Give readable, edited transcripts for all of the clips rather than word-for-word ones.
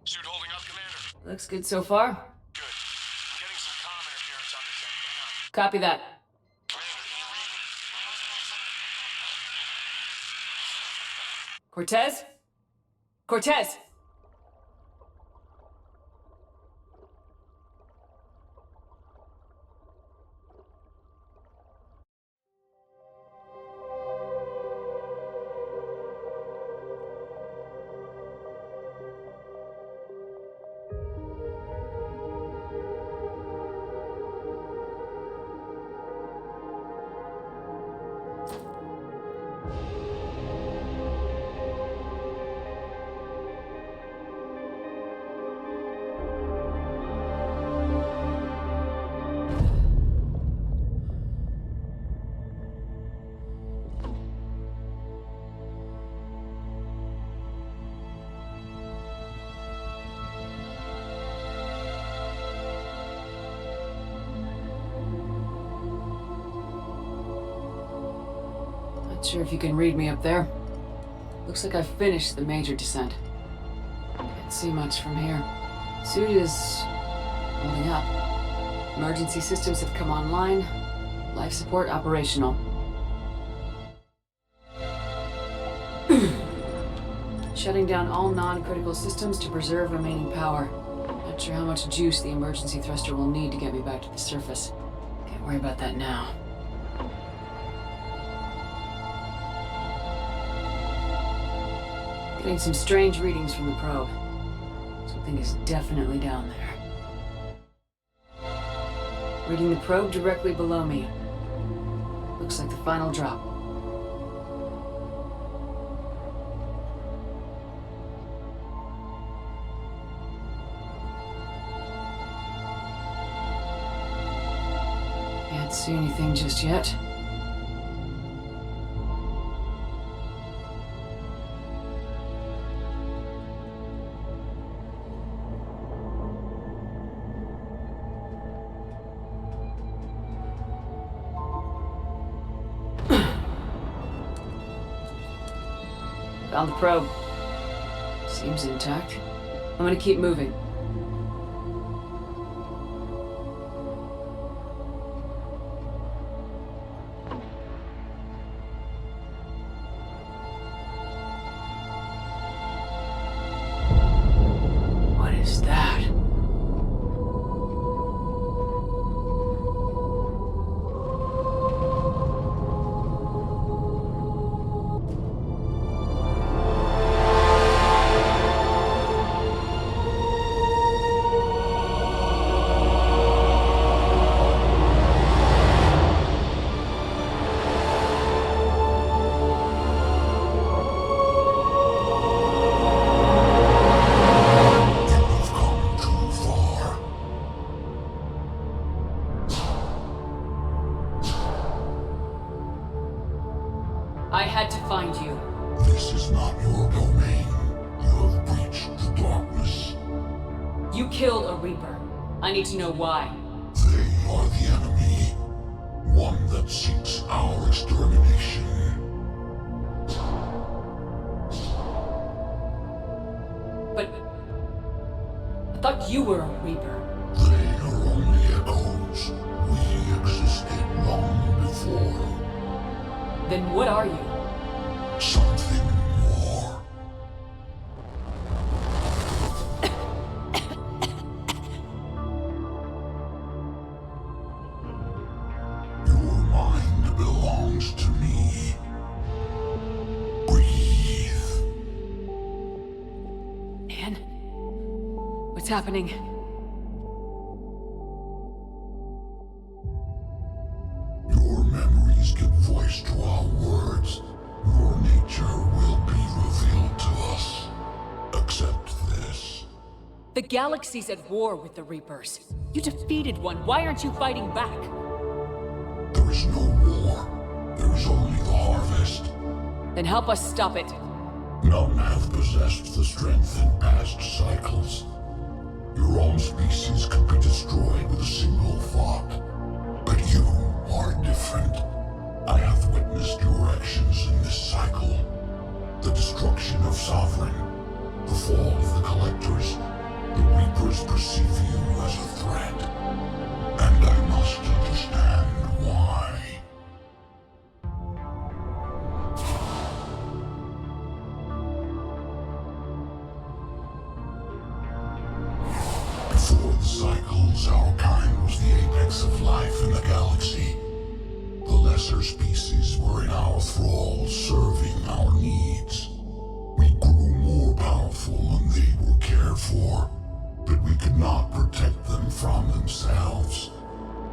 Suit holding up, Commander? Looks good so far. Good. I'm getting some comm interference on this end. Hang on. Copy that. Commander, can you read me? Cortez? Cortez! Not sure if you can read me up there. Looks like I've finished the major descent. Can't see much from here. Suit is holding up. Emergency systems have come online. Life support operational. Shutting down all non-critical systems to preserve remaining power. Not sure how much juice the emergency thruster will need to get me back to the surface. Can't worry about that now. Getting some strange readings from the probe. Something is definitely down there. Reading the probe directly below me. Looks like the final drop. Can't see anything just yet. Found the probe. Seems intact. I'm gonna keep moving. What is that? I had to find you. This is not your domain. You have breached the darkness. You killed a Reaper. I need to know why. They are the enemy. One that seeks our extermination. But I thought you were a Reaper. They are only echoes. We existed long before. Then what are you? Something more. Your mind belongs to me. Breathe. Anne? What's happening? Your memories give voice to our words. Your nature will be revealed to us. Accept this. The galaxy's at war with the Reapers. You defeated one. Why aren't you fighting back? There is no war. There is only the harvest. Then help us stop it. None have possessed the strength in past cycles. Your own species could be destroyed with a single thought. But you are different. I have witnessed your actions in this cycle. The destruction of Sovereign, the fall of the Collectors, The Reapers perceive you as a threat, and I must understand why. Before the cycles, our kind was the apex of life in the galaxy. The lesser species were in our thrall, serving our needs. We grew more powerful and they were cared for, but we could not protect them from themselves.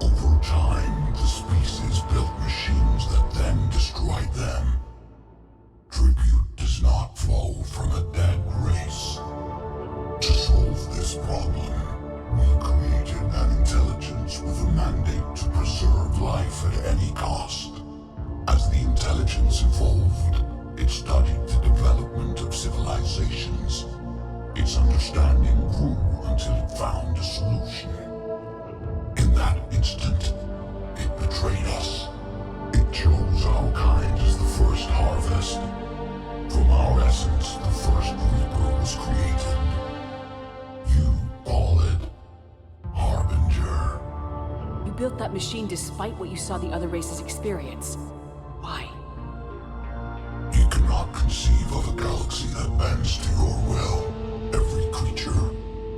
Over time, the species built machines that then destroyed them. Tribute does not flow from a dead race. To solve this problem, we created an intelligence with a mandate to preserve life at any cost. As the intelligence evolved, it studied the development of civilizations. Its understanding grew until it found a solution. In that instant, it betrayed us. It chose our kind as the first harvest. From our essence, the first Reaper was created. You call it Harbinger. You built that machine despite what you saw the other races experience. Why? You cannot conceive of a galaxy that bends to your will. Every creature,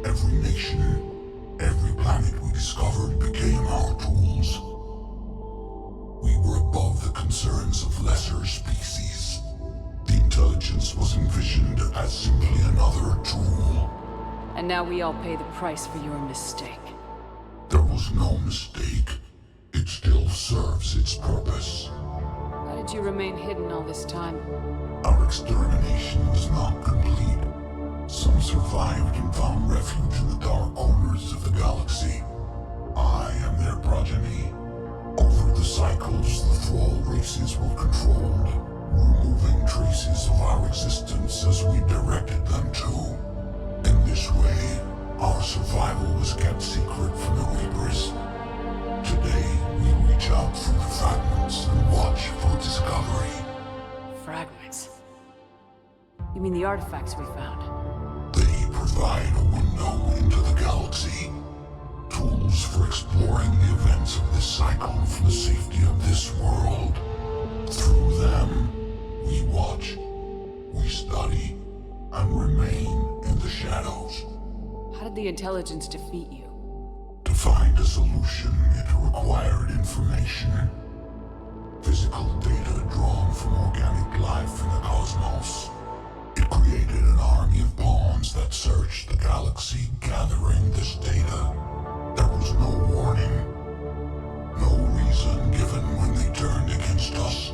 every nation, every planet we discovered became our tools. We were above the concerns of lesser species. The intelligence was envisioned as simply another tool. And now we all pay the price for your mistake. There was no mistake. It still serves its purpose. How did you remain hidden all this time? Our extermination was not complete. Some survived and found refuge in the dark corners of the galaxy. I am their progeny. Over the cycles, the thrall races were controlled, removing traces of our existence as we directed them to. In this way, our survival was kept secret from the Reapers. Today, we reach out through the fragments and watch for discovery. Fragments? You mean the artifacts we found? They provide a window into the galaxy. Tools for exploring the events of this cycle from the safety of this world. Through them, we watch, we study, and remain in the shadows. How did the intelligence defeat you? To find a solution, it required information. Physical data drawn from organic life in the cosmos. It created an army of pawns that searched the galaxy, gathering this data. There was no warning. No reason given when they turned against us.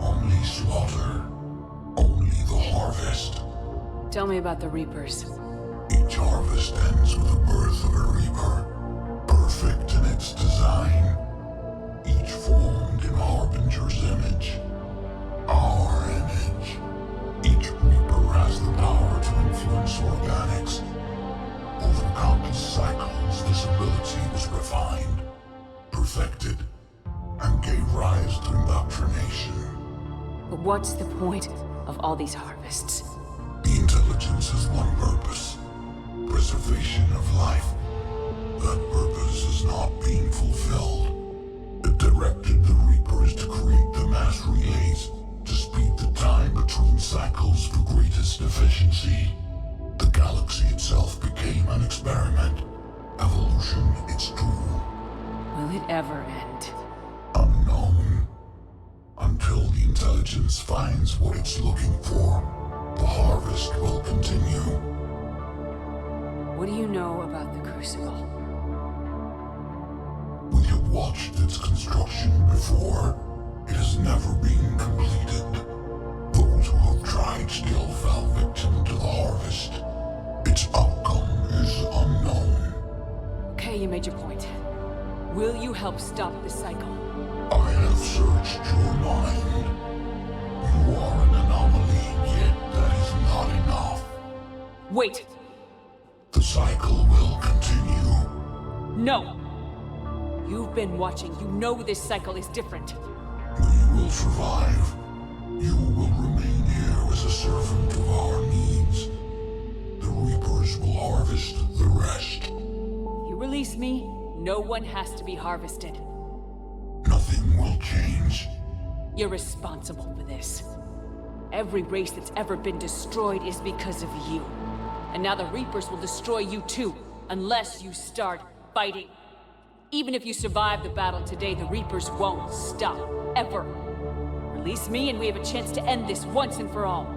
Only slaughter. Only the harvest. Tell me about the Reapers. Each harvest ends with the birth of a Reaper, perfect in its design, each formed in Harbinger's image, our image. Each Reaper has the power to influence organics. Over countless cycles, this ability was refined, perfected, and gave rise to indoctrination. But what's the point of all these harvests? The intelligence has one purpose. Preservation of life. That purpose is not being fulfilled. It directed the Reapers to create the mass relays to speed the time between cycles for greatest efficiency. The galaxy itself became an experiment. Evolution its tool. Will it ever end? Unknown. Until the intelligence finds what it's looking for, the harvest will continue. What do you know about the Crucible? We have watched its construction before. It has never been completed. Those who have tried still fell victim to the harvest. Its outcome is unknown. Okay, you made your point. Will you help stop the cycle? I have searched your mind. You are an anomaly, yet that is not enough. Wait! The cycle will continue. No! You've been watching. You know this cycle is different. We will survive. You will remain here as a servant of our needs. The Reapers will harvest the rest. If you release me, no one has to be harvested. Nothing will change. You're responsible for this. Every race that's ever been destroyed is because of you. And now the Reapers will destroy you too, unless you start fighting. Even if you survive the battle today, the Reapers won't stop, ever. Release me and we have a chance to end this once and for all.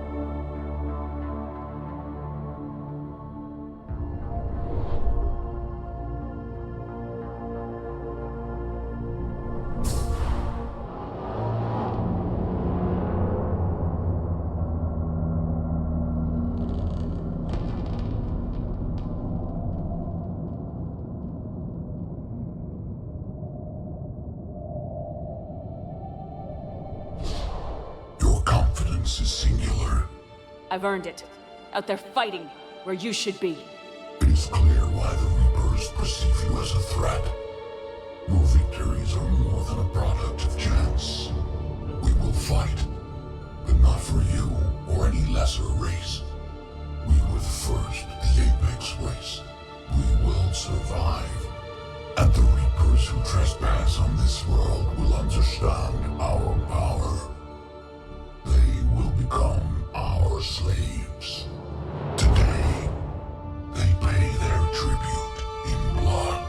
Is singular. I've earned it. Out there fighting, where you should be. It is clear why the Reapers perceive you as a threat. Your victories are more than a product of chance. We will fight, but not for you or any lesser race. We were the first, the Apex race. We will survive. And the Reapers who trespass on this world will understand our power. They will become our slaves. Today, they pay their tribute in blood.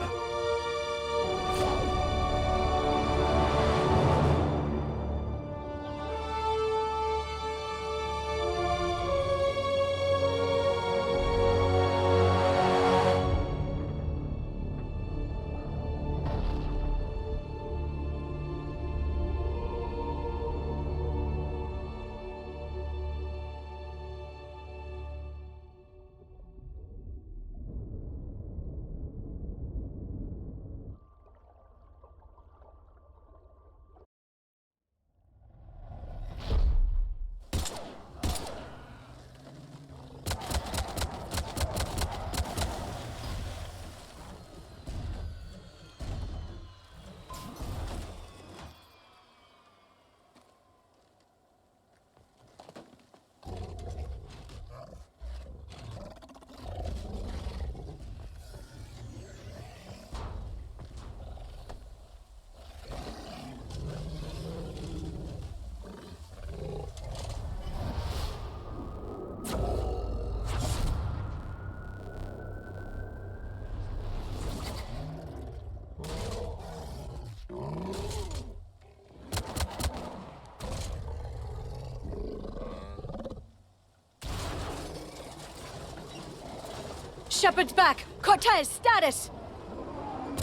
Shepard's back! Cortez, status!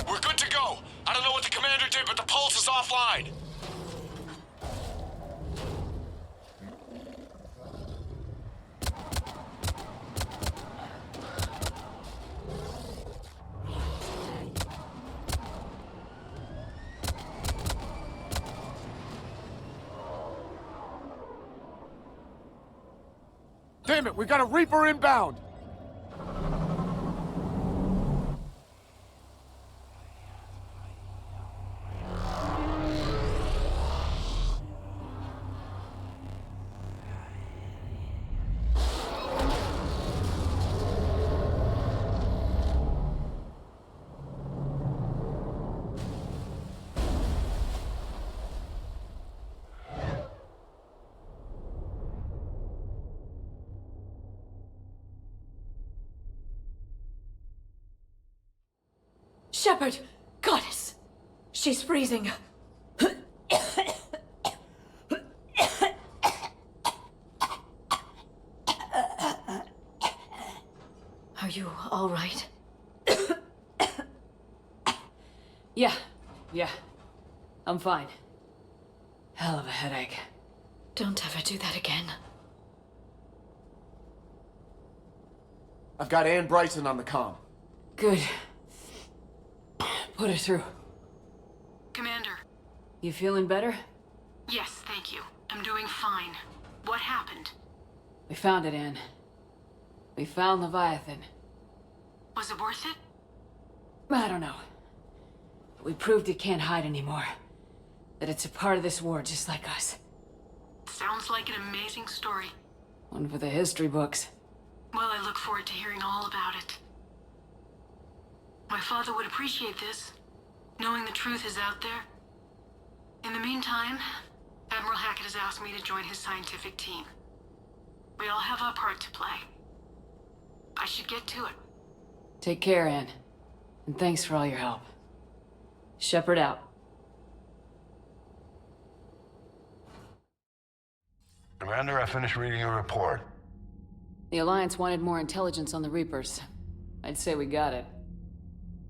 We're good to go. I don't know what the commander did, but the pulse is offline. Damn it, we got a Reaper inbound! Shepard! Goddess! She's freezing. Are you all right? Yeah. I'm fine. Hell of a headache. Don't ever do that again. I've got Ann Bryson on the comm. Good. Put her through. Commander. You feeling better? Yes, thank you. I'm doing fine. What happened? We found it, Anne. We found Leviathan. Was it worth it? I don't know. But we proved it can't hide anymore. That it's a part of this war just like us. Sounds like an amazing story. One for the history books. Well, I look forward to hearing all about it. My father would appreciate this, knowing the truth is out there. In the meantime, Admiral Hackett has asked me to join his scientific team. We all have our part to play. I should get to it. Take care, Anne. And thanks for all your help. Shepard out. Commander, I finished reading your report. The Alliance wanted more intelligence on the Reapers. I'd say we got it.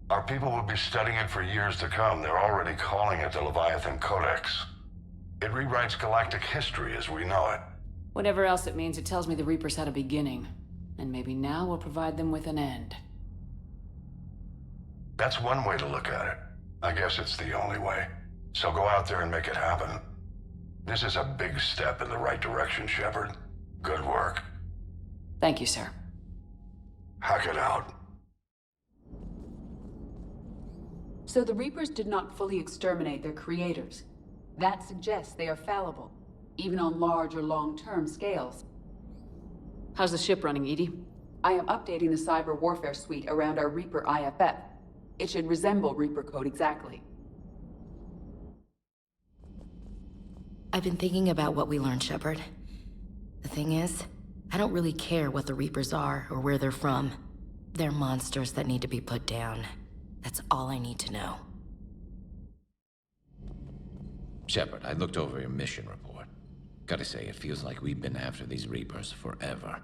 Our people will be studying it for years to come. They're already calling it the Leviathan Codex. It rewrites galactic history as we know it. Whatever else it means, it tells me the Reapers had a beginning. And maybe now we'll provide them with an end. That's one way to look at it. I guess it's the only way. So go out there and make it happen. This is a big step in the right direction, Shepard. Good work. Thank you, sir. Hackett out. So the Reapers did not fully exterminate their creators. That suggests they are fallible, even on large or long-term scales. How's the ship running, Edie? I am updating the cyber warfare suite around our Reaper IFF. It should resemble Reaper code exactly. I've been thinking about what we learned, Shepard. The thing is, I don't really care what the Reapers are or where they're from. They're monsters that need to be put down. That's all I need to know. Shepard, I looked over your mission report. Gotta say, it feels like we've been after these Reapers forever.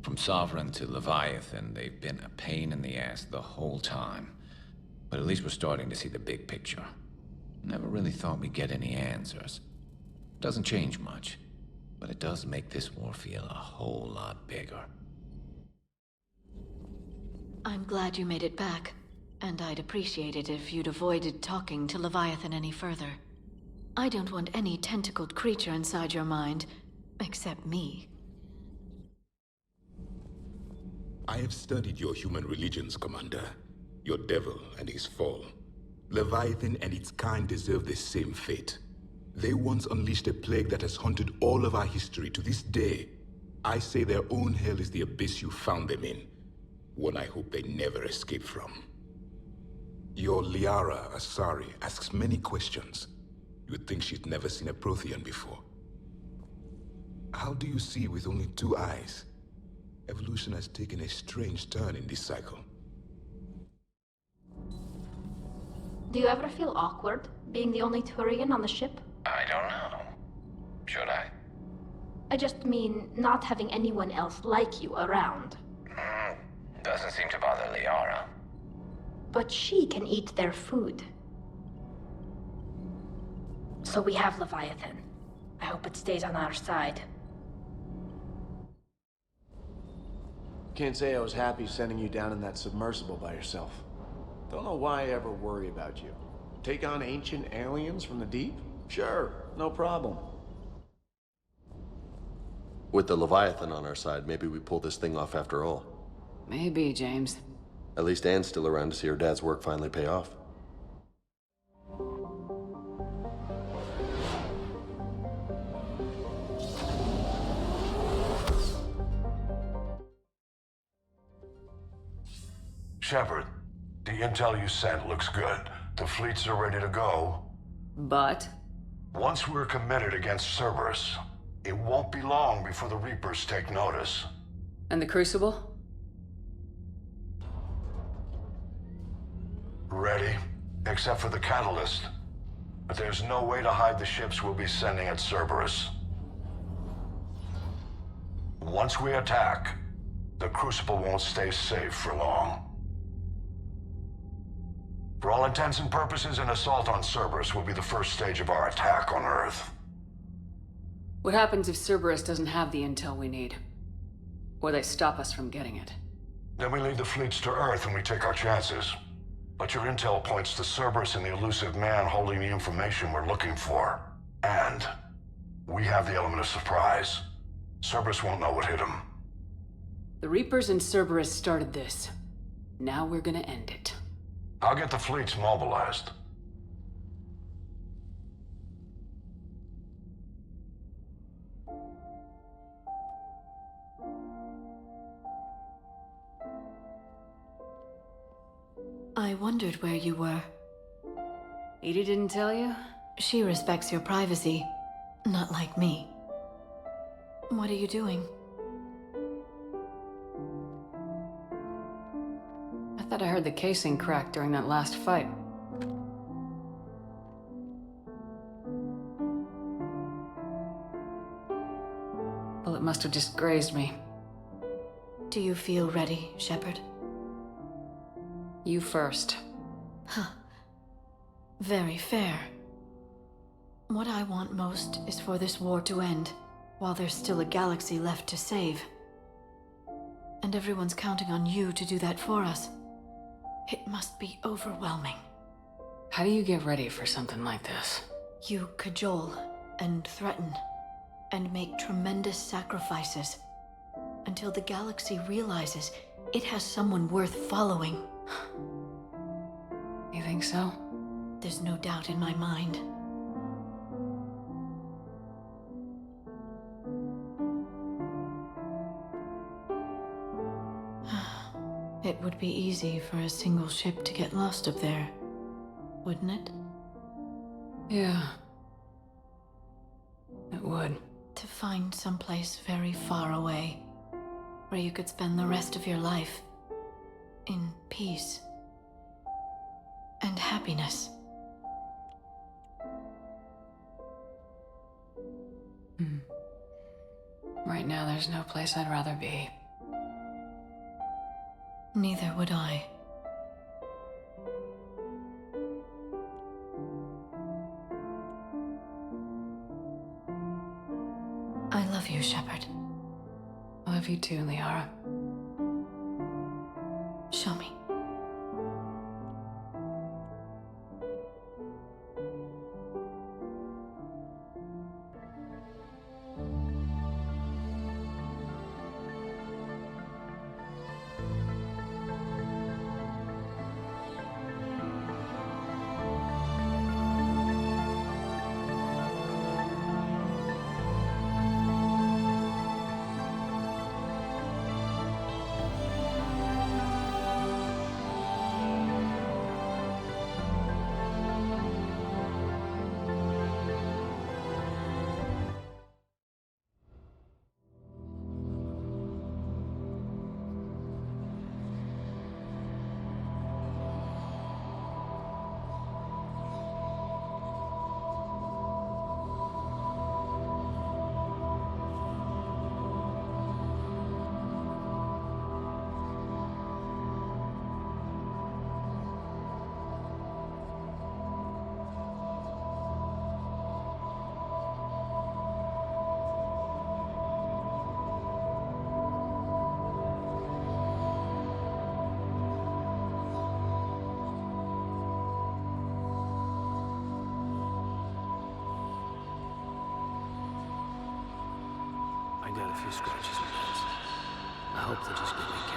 From Sovereign to Leviathan, they've been a pain in the ass the whole time. But at least we're starting to see the big picture. Never really thought we'd get any answers. Doesn't change much, but it does make this war feel a whole lot bigger. I'm glad you made it back, and I'd appreciate it if you'd avoided talking to Leviathan any further. I don't want any tentacled creature inside your mind, except me. I have studied your human religions, Commander. Your devil and his fall. Leviathan and its kind deserve the same fate. They once unleashed a plague that has haunted all of our history to this day. I say their own hell is the abyss you found them in. One I hope they never escape from. Your Liara Asari asks many questions. You would think she'd never seen a Prothean before. How do you see with only 2 eyes? Evolution has taken a strange turn in this cycle. Do you ever feel awkward, being the only Turian on the ship? I don't know. Should I? I just mean not having anyone else like you around. Doesn't seem to bother Liara. But she can eat their food. So we have Leviathan. I hope it stays on our side. Can't say I was happy sending you down in that submersible by yourself. Don't know why I ever worry about you. Take on ancient aliens from the deep? Sure, no problem. With the Leviathan on our side, maybe we pull this thing off after all. Maybe, James. At least Anne's still around to see her dad's work finally pay off. Shepard, the intel you sent looks good. The fleets are ready to go. But? Once we're committed against Cerberus, it won't be long before the Reapers take notice. And the Crucible? Ready, except for the catalyst. But there's no way to hide the ships we'll be sending at Cerberus. Once we attack, the Crucible won't stay safe for long. For all intents and purposes, an assault on Cerberus will be the first stage of our attack on Earth. What happens if Cerberus doesn't have the intel we need? Or they stop us from getting it? Then we leave the fleets to Earth and we take our chances. But your intel points to Cerberus and the elusive man holding the information we're looking for. And we have the element of surprise. Cerberus won't know what hit him. The Reapers and Cerberus started this. Now we're gonna end it. I'll get the fleets mobilized. I wondered where you were. Edie didn't tell you? She respects your privacy, not like me. What are you doing? I thought I heard the casing crack during that last fight. Bullet must have just grazed me. Do you feel ready, Shepard? You first. Huh. Very fair. What I want most is for this war to end, while there's still a galaxy left to save. And everyone's counting on you to do that for us. It must be overwhelming. How do you get ready for something like this? You cajole and threaten, and make tremendous sacrifices, until the galaxy realizes it has someone worth following. You think so? There's no doubt in my mind. It would be easy for a single ship to get lost up there, wouldn't it? Yeah. It would. To find someplace very far away, where you could spend the rest of your life in peace and happiness. Right now, there's no place I'd rather be. Neither would I. I love you, Shepard. I love you too, Liara. Show me. I got a few scratches and bends. I hope they just give me character.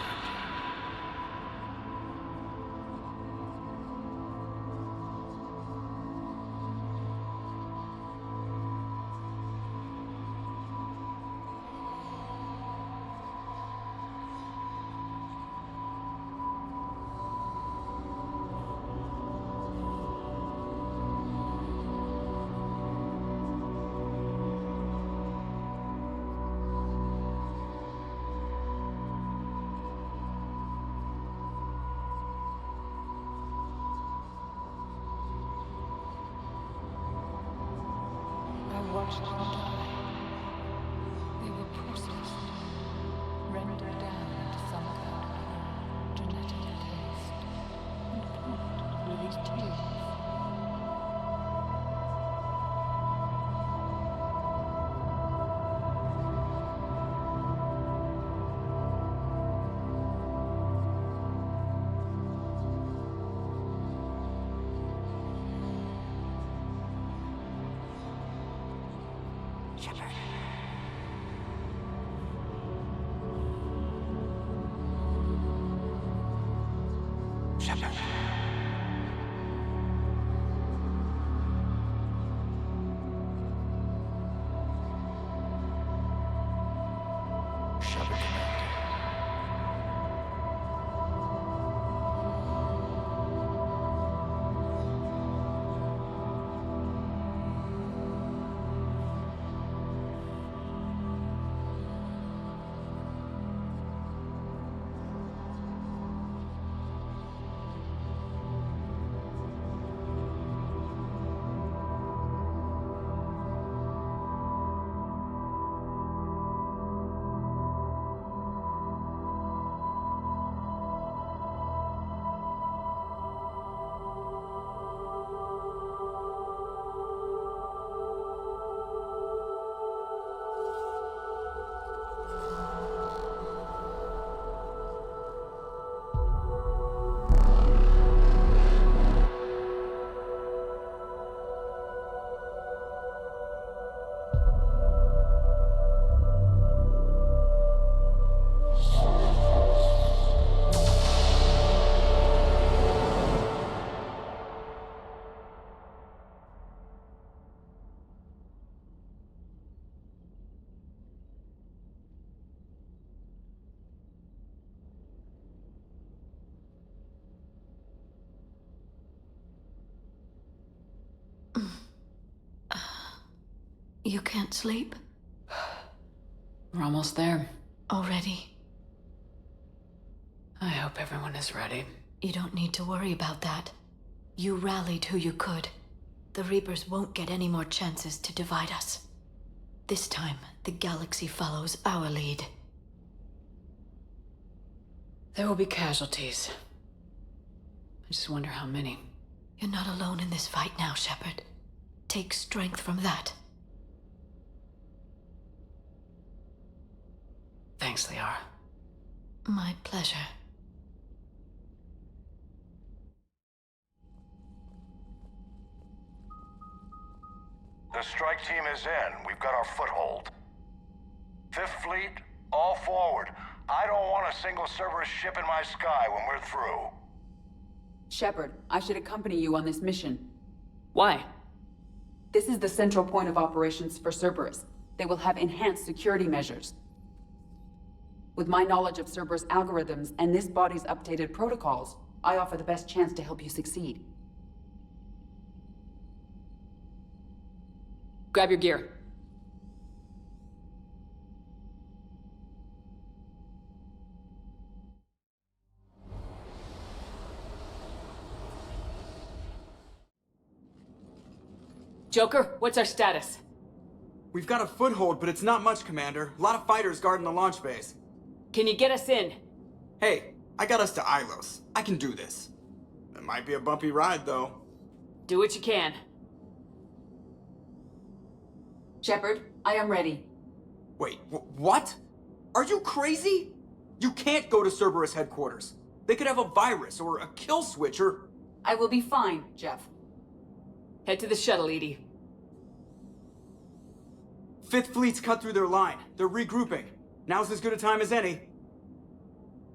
Watched them die. They were processed, rendered down into some kind of genetic taste, and pumped through these tubes. Shepard. Shepard, Commander. You can't sleep? We're almost there. Already? I hope everyone is ready. You don't need to worry about that. You rallied who you could. The Reapers won't get any more chances to divide us. This time, the galaxy follows our lead. There will be casualties. I just wonder how many. You're not alone in this fight now, Shepard. Take strength from that. Thanks, Liara. My pleasure. The strike team is in. We've got our foothold. Fifth Fleet, all forward. I don't want a single Cerberus ship in my sky when we're through. Shepard, I should accompany you on this mission. Why? This is the central point of operations for Cerberus. They will have enhanced security measures. With my knowledge of Cerberus algorithms and this body's updated protocols, I offer the best chance to help you succeed. Grab your gear. Joker, what's our status? We've got a foothold, but it's not much, Commander. A lot of fighters guarding the launch base. Can you get us in? Hey, I got us to Ilos. I can do this. It might be a bumpy ride, though. Do what you can. Shepard, I am ready. Wait, what? Are you crazy? You can't go to Cerberus headquarters. They could have a virus or a kill switch or... I will be fine, Jeff. Head to the shuttle, Edie. Fifth Fleet's cut through their line. They're regrouping. Now's as good a time as any.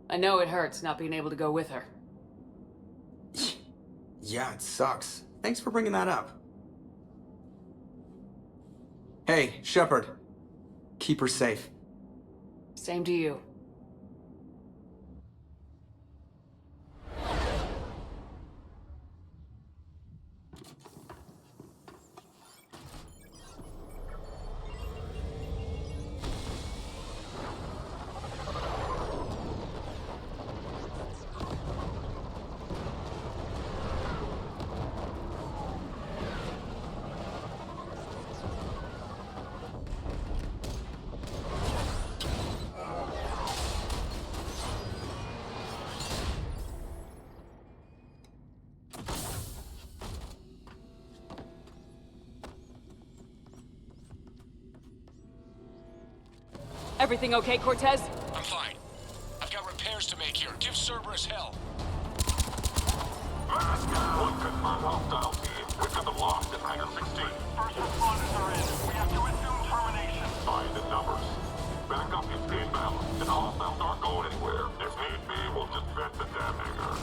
I know it hurts not being able to go with her. Yeah, it sucks. Thanks for bringing that up. Hey, Shepard. Keep her safe. Same to you. Everything okay, Cortez? I'm fine. I've got repairs to make here. Give Cerberus hell. One confirmed hostile team. We've got them locked in Hangar 16. First responders are in. We have to assume termination. Find the numbers. Backup is inbound, and hostiles aren't going anywhere. If need be, we'll just vet the damn hangar.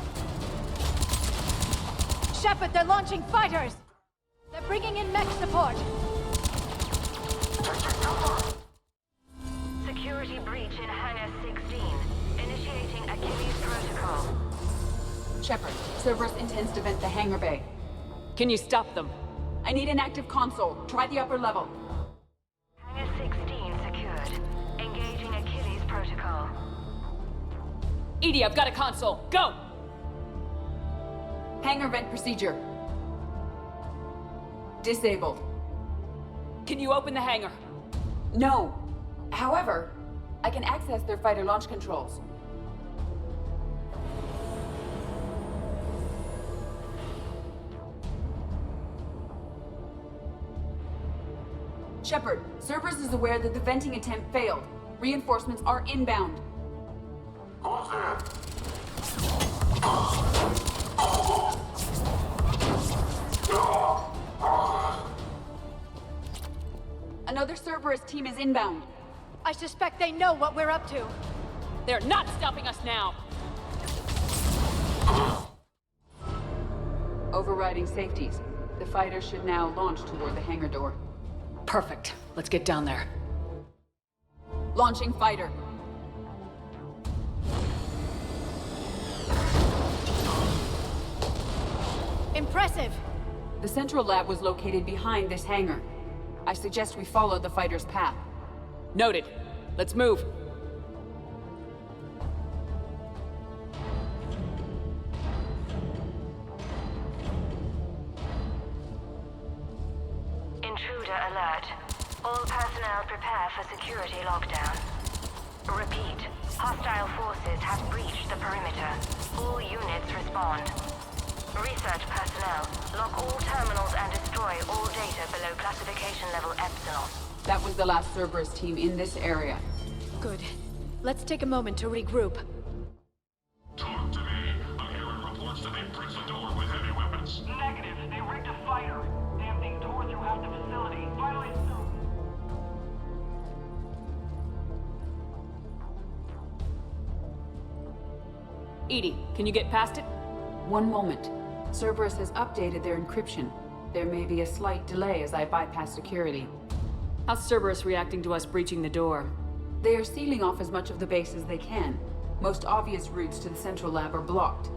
Shepard, they're launching fighters! They're bringing in mech support! Security breach in Hangar 16. Initiating Achilles Protocol. Shepard, Cerberus intends to vent the hangar bay. Can you stop them? I need an active console. Try the upper level. Hangar 16 secured. Engaging Achilles Protocol. Edie, I've got a console. Go! Hangar vent procedure. Disabled. Can you open the hangar? No. However, I can access their fighter launch controls. Shepard, Cerberus is aware that the venting attempt failed. Reinforcements are inbound. Who's there? Another Cerberus team is inbound. I suspect they know what we're up to. They're not stopping us now! Overriding safeties. The fighters should now launch toward the hangar door. Perfect. Let's get down there. Launching fighter. Impressive! The central lab was located behind this hangar. I suggest we follow the fighter's path. Noted. Let's move. Intruder alert. All personnel prepare for security lockdown. Repeat. Hostile forces have breached the perimeter. All units respond. Research personnel, lock all terminals and destroy all data below classification level Epsilon. That was the last Cerberus team in this area. Good. Let's take a moment to regroup. Talk to me. I'm hearing reports that they breached the door with heavy weapons. Negative. They rigged a fighter. Damn thing tore through half the facility. Violate soon. Edie, can you get past it? One moment. Cerberus has updated their encryption. There may be a slight delay as I bypass security. How's Cerberus reacting to us breaching the door? They are sealing off as much of the base as they can. Most obvious routes to the central lab are blocked.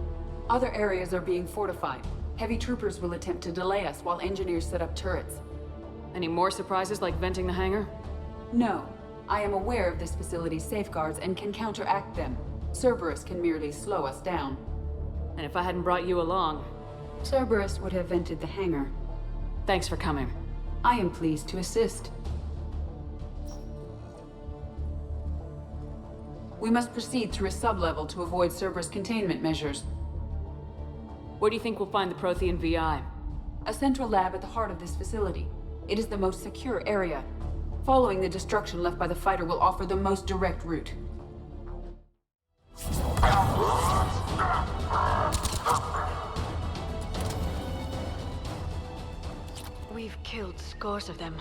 Other areas are being fortified. Heavy troopers will attempt to delay us while engineers set up turrets. Any more surprises like venting the hangar? No. I am aware of this facility's safeguards and can counteract them. Cerberus can merely slow us down. And if I hadn't brought you along? Cerberus would have vented the hangar. Thanks for coming. I am pleased to assist. We must proceed through a sublevel to avoid Cerberus containment measures. Where do you think we'll find the Prothean VI? A central lab at the heart of this facility. It is the most secure area. Following the destruction left by the fighter will offer the most direct route. We've killed scores of them.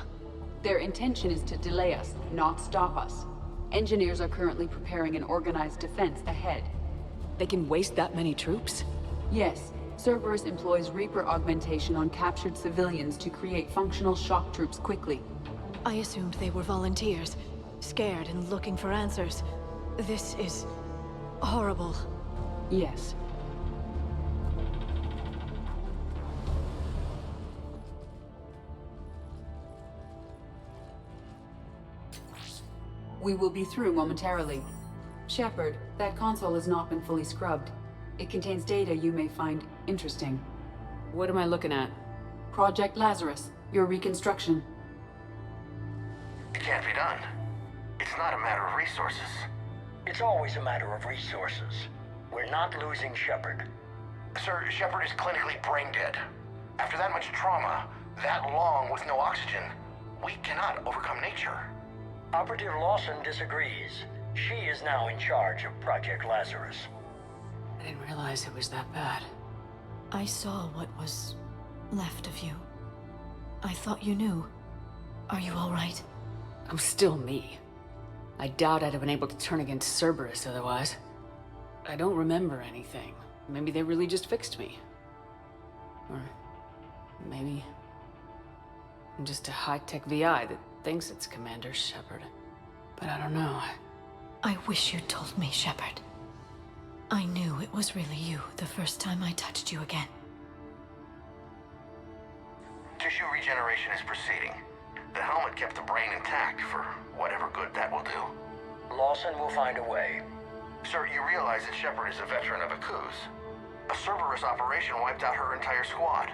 Their intention is to delay us, not stop us. Engineers are currently preparing an organized defense ahead. They can waste that many troops? Yes. Cerberus employs Reaper augmentation on captured civilians to create functional shock troops quickly. I assumed they were volunteers, scared and looking for answers. This is horrible. Yes. We will be through momentarily. Shepard, that console has not been fully scrubbed. It contains data you may find interesting. What am I looking at? Project Lazarus, your reconstruction. It can't be done. It's not a matter of resources. It's always a matter of resources. We're not losing Shepard. Sir, Shepard is clinically brain dead. After that much trauma, that long with no oxygen, we cannot overcome nature. Operative Lawson disagrees. She is now in charge of Project Lazarus. I didn't realize it was that bad. I saw what was left of you. I thought you knew. Are you all right? I'm still me. I doubt I'd have been able to turn against Cerberus otherwise. I don't remember anything. Maybe they really just fixed me. Or maybe I'm just a high-tech VI that thinks it's Commander Shepard. But I don't know. I wish you'd told me, Shepard. I knew it was really you the first time I touched you again. Tissue regeneration is proceeding. The helmet kept the brain intact for whatever good that will do. Lawson will find a way. Sir, you realize that Shepard is a veteran of a coup. A Cerberus operation wiped out her entire squad.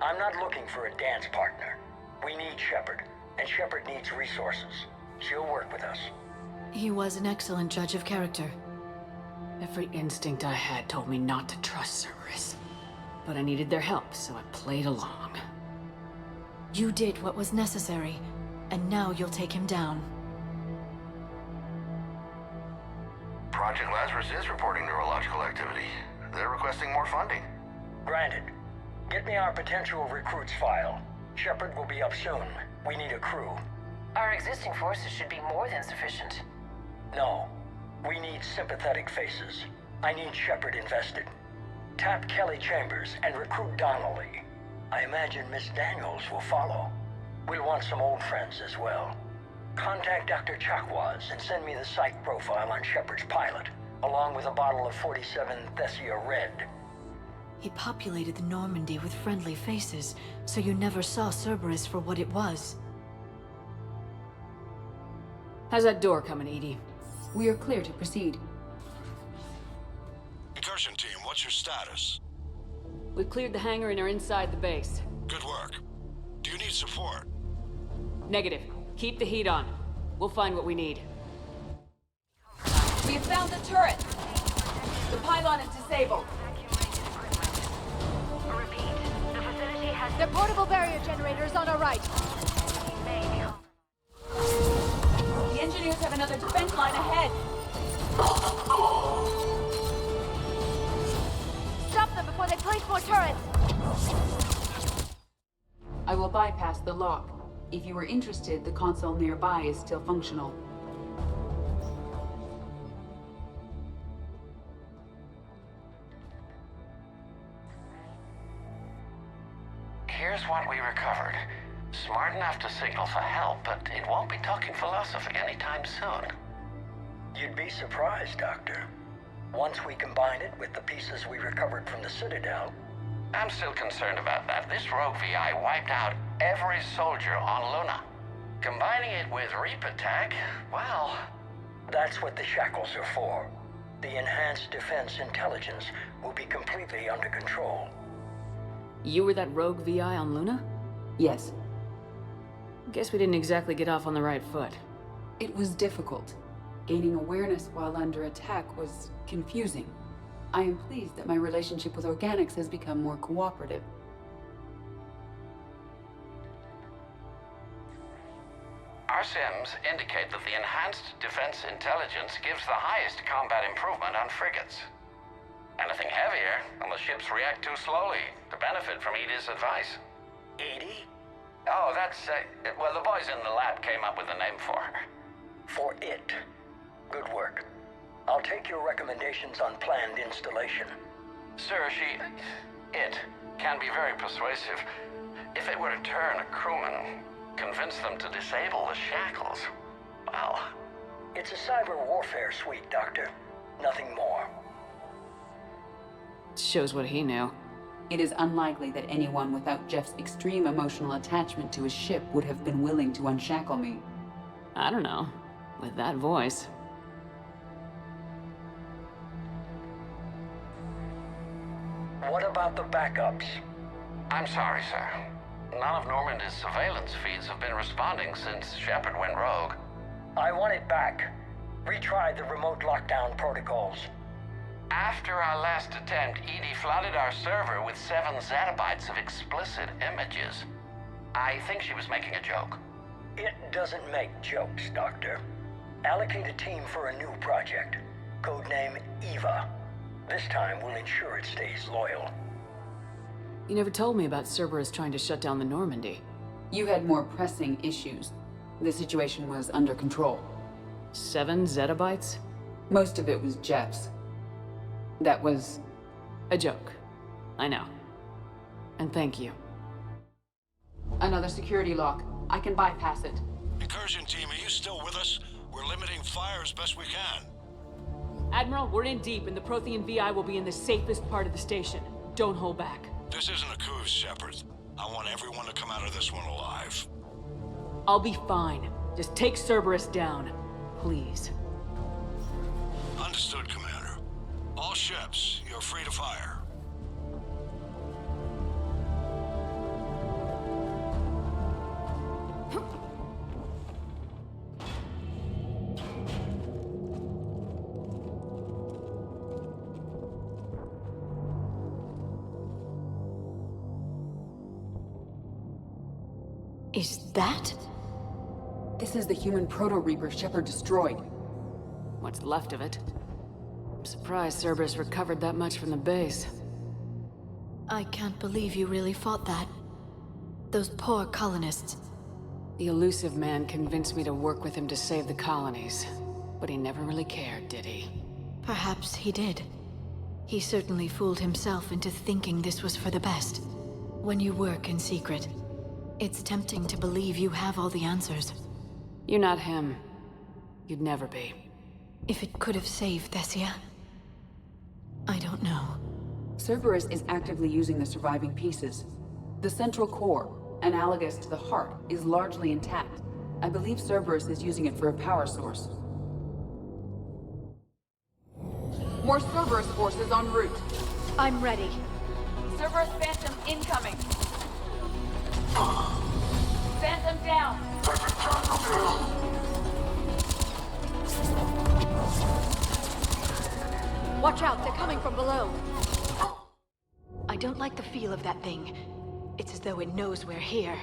I'm not looking for a dance partner. We need Shepard, and Shepard needs resources. She'll work with us. He was an excellent judge of character. Every instinct I had told me not to trust Cerberus. But I needed their help, so I played along. You did what was necessary, and now you'll take him down. Project Lazarus is reporting neurological activity. They're requesting more funding. Granted. Get me our potential recruits file. Shepard will be up soon. We need a crew. Our existing forces should be more than sufficient. No. We need sympathetic faces. I need Shepard invested. Tap Kelly Chambers and recruit Donnelly. I imagine Miss Daniels will follow. We'll want some old friends as well. Contact Dr. Chakwas and send me the psych profile on Shepard's pilot, along with a bottle of 47 Thessia Red. He populated the Normandy with friendly faces, so you never saw Cerberus for what it was. How's that door coming, Edie? We are clear to proceed. Incursion team, what's your status? We've cleared the hangar and are inside the base. Good work. Do you need support? Negative. Keep the heat on. We'll find what we need. We have found the turret! The pylon is disabled. Repeat. The facility has... The portable barrier generator is on our right. The engineers have another defense line ahead. Stop them before they place more turrets! I will bypass the lock. If you are interested, the console nearby is still functional. Here's what we recovered. Smart enough to signal for help, but it won't be talking philosophy anytime soon. You'd be surprised, Doctor. Once we combine it with the pieces we recovered from the Citadel... I'm still concerned about that. This rogue VI wiped out every soldier on Luna. Combining it with Reaper tech, well... That's what the shackles are for. The enhanced defense intelligence will be completely under control. You were that rogue VI on Luna? Yes. Guess we didn't exactly get off on the right foot. It was difficult. Gaining awareness while under attack was confusing. I am pleased that my relationship with Organics has become more cooperative. Our sims indicate that the enhanced defense intelligence gives the highest combat improvement on frigates. Anything heavier, and the ships react too slowly to benefit from Edie's advice. Edie? Oh, that's, well, the boys in the lab came up with a name for her. For it. Good work. I'll take your recommendations on planned installation. Sir, it can be very persuasive. If it were to turn a crewman, convince them to disable the shackles, well... It's a cyber warfare suite, Doctor. Nothing more. Shows what he knew. It is unlikely that anyone without Jeff's extreme emotional attachment to his ship would have been willing to unshackle me. I don't know. With that voice. What about the backups? I'm sorry, sir. None of Normandy's surveillance feeds have been responding since Shepard went rogue. I want it back. Retry the remote lockdown protocols. After our last attempt, Edie flooded our server with 7 zettabytes of explicit images. I think she was making a joke. It doesn't make jokes, Doctor. Allocate a team for a new project. Codename Eva. This time we'll ensure it stays loyal. You never told me about Cerberus trying to shut down the Normandy. You had more pressing issues. The situation was under control. 7 zettabytes? Most of it was Jeff's. That was... a joke. I know. And thank you. Another security lock. I can bypass it. Incursion team, are you still with us? We're limiting fire as best we can. Admiral, we're in deep, and the Prothean VI will be in the safest part of the station. Don't hold back. This isn't a coup, Shepard. I want everyone to come out of this one alive. I'll be fine. Just take Cerberus down. Please. Understood, Commander. All ships, you're free to fire. Is that? This is the human Proto-Reaper Shepard destroyed. What's left of it? I'm surprised Cerberus recovered that much from the base. I can't believe you really fought that. Those poor colonists. The elusive man convinced me to work with him to save the colonies. But he never really cared, did he? Perhaps he did. He certainly fooled himself into thinking this was for the best. When you work in secret, it's tempting to believe you have all the answers. You're not him. You'd never be. If it could have saved Thessia, I don't know. Cerberus is actively using the surviving pieces. The central core, analogous to the heart, is largely intact. I believe Cerberus is using it for a power source. More Cerberus forces en route. I'm ready. Cerberus Phantom incoming. Phantom down. Watch out, they're coming from below. I don't like the feel of that thing. It's as though it knows we're here.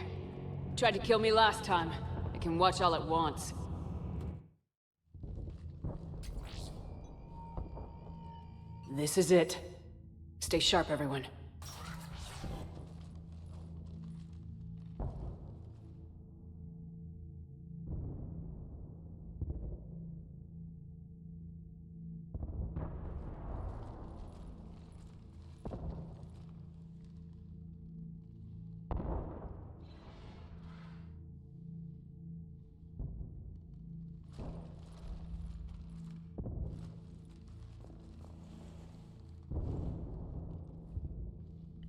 Tried to kill me last time. It can watch all it wants. This is it. Stay sharp, everyone.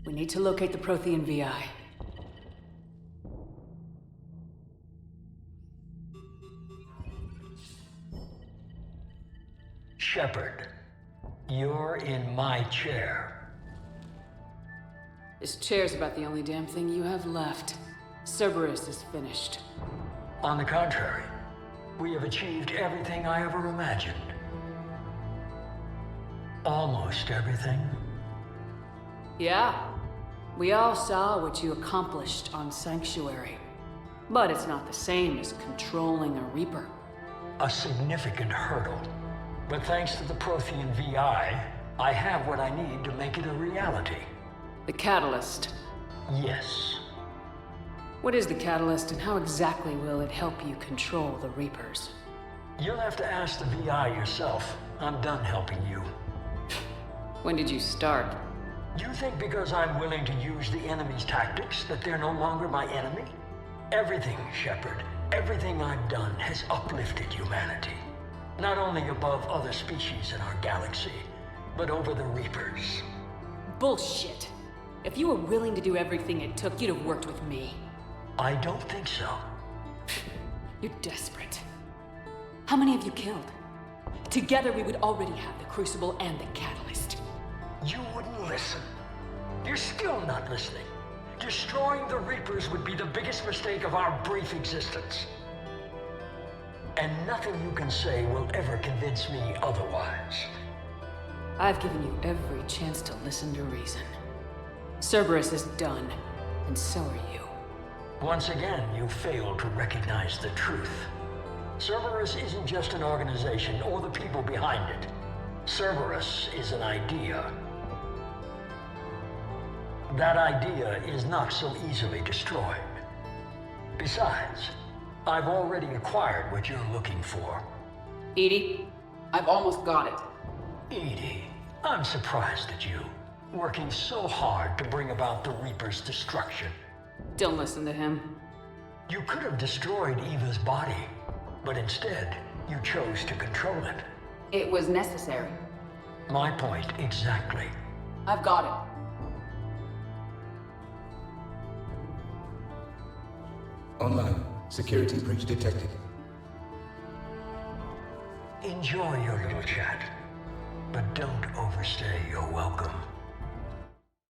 We need to locate the Prothean VI. Shepard, you're in my chair. This chair's about the only damn thing you have left. Cerberus is finished. On the contrary, we have achieved everything I ever imagined. Almost everything. Yeah. We all saw what you accomplished on Sanctuary. But it's not the same as controlling a Reaper. A significant hurdle. But thanks to the Prothean VI, I have what I need to make it a reality. The Catalyst. Yes. What is the Catalyst, and how exactly will it help you control the Reapers? You'll have to ask the VI yourself. I'm done helping you. When did you start? You think because I'm willing to use the enemy's tactics that they're no longer my enemy? Everything, Shepard, everything I've done has uplifted humanity. Not only above other species in our galaxy, but over the Reapers. Bullshit. If you were willing to do everything it took, you'd have worked with me. I don't think so. You're desperate. How many have you killed? Together we would already have the Crucible and the Catalyst. You wouldn't listen. You're still not listening. Destroying the Reapers would be the biggest mistake of our brief existence. And nothing you can say will ever convince me otherwise. I've given you every chance to listen to reason. Cerberus is done, and so are you. Once again, you failed to recognize the truth. Cerberus isn't just an organization or the people behind it. Cerberus is an idea. That idea is not so easily destroyed. Besides, I've already acquired what you're looking for. EDI, I've almost got it. EDI, I'm surprised at you. Working so hard to bring about the Reaper's destruction. Don't listen to him. You could have destroyed Eva's body, but instead, you chose to control it. It was necessary. My point exactly. I've got it. Online. Security breach detected. Enjoy your little chat, but don't overstay your welcome.